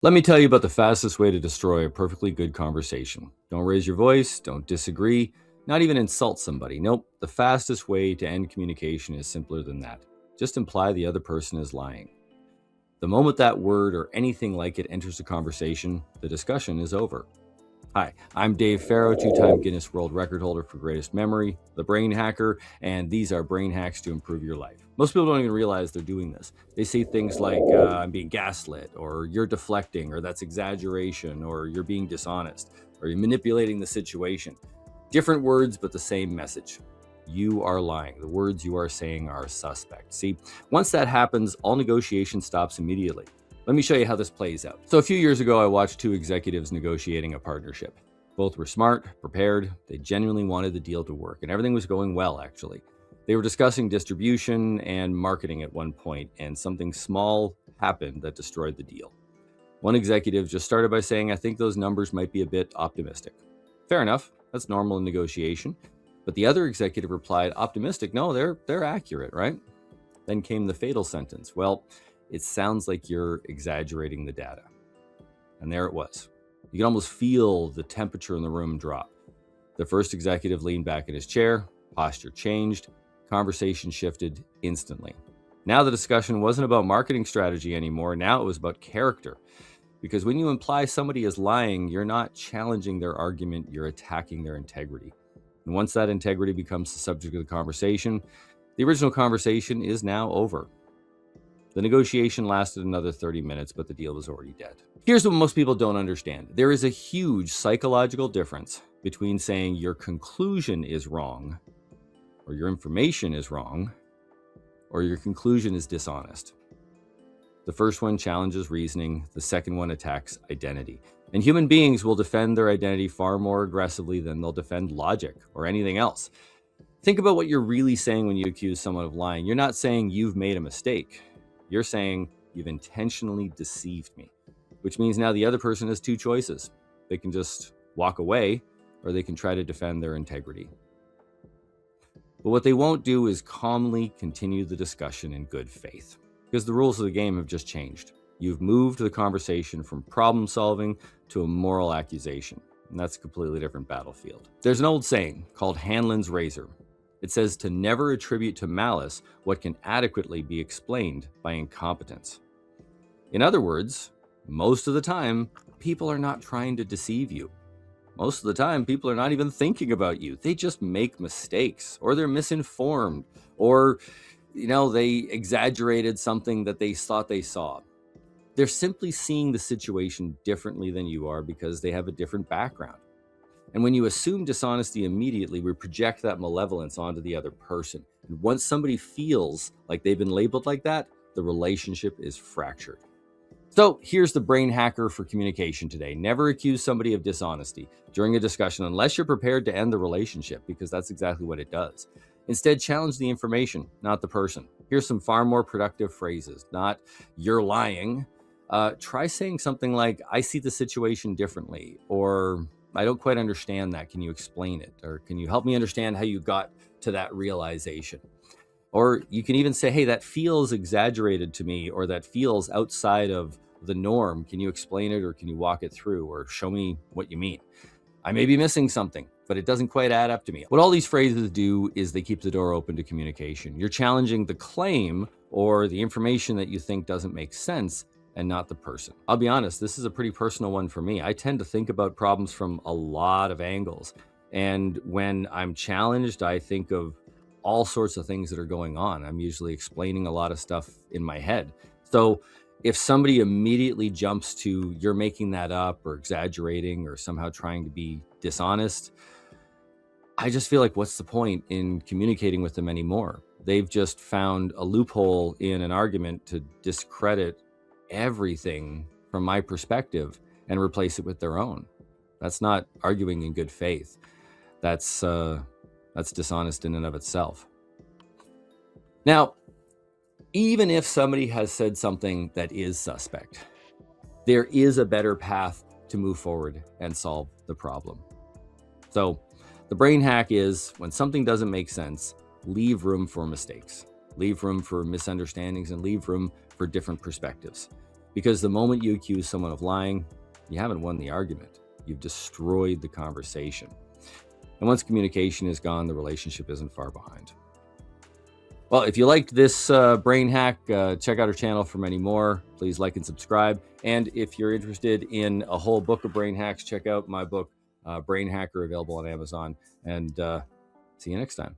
Let me tell you about the fastest way to destroy a perfectly good conversation. Don't raise your voice, don't disagree, not even insult somebody. Nope, the fastest way to end communication is simpler than that. Just imply the other person is lying. The moment that word or anything like it enters the conversation, the discussion is over. Hi, I'm Dave Farrow, two-time Guinness World Record holder for greatest memory, the brain hacker, and these are brain hacks to improve your life. Most people don't even realize they're doing this. They say things like, I'm being gaslit, or you're deflecting, or that's exaggeration, or you're being dishonest, or you're manipulating the situation. Different words, but the same message. You are lying. The words you are saying are suspect. See, once that happens, all negotiation stops immediately. Let me show you how this plays out. So a few years ago, I watched two executives negotiating a partnership. Both were smart, prepared, they genuinely wanted the deal to work, and everything was going well, actually. They were discussing distribution and marketing at one point, and something small happened that destroyed the deal. One executive just started by saying, I think those numbers might be a bit optimistic. Fair enough, that's normal in negotiation. But the other executive replied, optimistic? No, they're accurate, right? Then came the fatal sentence. Well, it sounds like you're exaggerating the data. And there it was. You could almost feel the temperature in the room drop. The first executive leaned back in his chair, posture changed, conversation shifted instantly. Now the discussion wasn't about marketing strategy anymore. Now it was about character. Because when you imply somebody is lying, you're not challenging their argument, you're attacking their integrity. And once that integrity becomes the subject of the conversation, the original conversation is now over. The negotiation lasted another 30 minutes, but the deal was already dead. Here's what most people don't understand. There is a huge psychological difference between saying your conclusion is wrong, or your information is wrong, or your conclusion is dishonest. The first one challenges reasoning, the second one attacks identity. And human beings will defend their identity far more aggressively than they'll defend logic or anything else. Think about what you're really saying when you accuse someone of lying. You're not saying you've made a mistake. You're saying you've intentionally deceived me, which means now the other person has two choices. They can just walk away, or they can try to defend their integrity. But what they won't do is calmly continue the discussion in good faith, because the rules of the game have just changed. You've moved the conversation from problem solving to a moral accusation, and that's a completely different battlefield. There's an old saying called Hanlon's razor. It says to never attribute to malice what can adequately be explained by incompetence. In other words, most of the time, people are not trying to deceive you. Most of the time, people are not even thinking about you. They just make mistakes, or they're misinformed, or they exaggerated something that they thought they saw. They're simply seeing the situation differently than you are because they have a different background. And when you assume dishonesty immediately, we project that malevolence onto the other person. And once somebody feels like they've been labeled like that, the relationship is fractured. So here's the brain hacker for communication today. Never accuse somebody of dishonesty during a discussion unless you're prepared to end the relationship, because that's exactly what it does. Instead, challenge the information, not the person. Here's some far more productive phrases, not you're lying. Try saying something like, I see the situation differently, or I don't quite understand that. Can you explain it? Or can you help me understand how you got to that realization? Or you can even say, hey, that feels exaggerated to me, or that feels outside of the norm. Can you explain it, or can you walk it through, or show me what you mean? I may be missing something, but it doesn't quite add up to me. What all these phrases do is they keep the door open to communication. You're challenging the claim or the information that you think doesn't make sense, and not the person. I'll be honest, this is a pretty personal one for me. I tend to think about problems from a lot of angles. And when I'm challenged, I think of all sorts of things that are going on. I'm usually explaining a lot of stuff in my head. So if somebody immediately jumps to you're making that up or exaggerating or somehow trying to be dishonest, I just feel like, what's the point in communicating with them anymore? They've just found a loophole in an argument to discredit everything from my perspective and replace it with their own. That's not arguing in good faith. That's dishonest in and of itself. Now, even if somebody has said something that is suspect, there is a better path to move forward and solve the problem. So the brain hack is, when something doesn't make sense, leave room for mistakes, leave room for misunderstandings, and leave room for different perspectives. Because the moment you accuse someone of lying, you haven't won the argument. You've destroyed the conversation. And once communication is gone, the relationship isn't far behind. Well, if you liked this brain hack, check out our channel for many more. Please like and subscribe. And if you're interested in a whole book of brain hacks, check out my book, Brain Hacker, available on Amazon. And see you next time.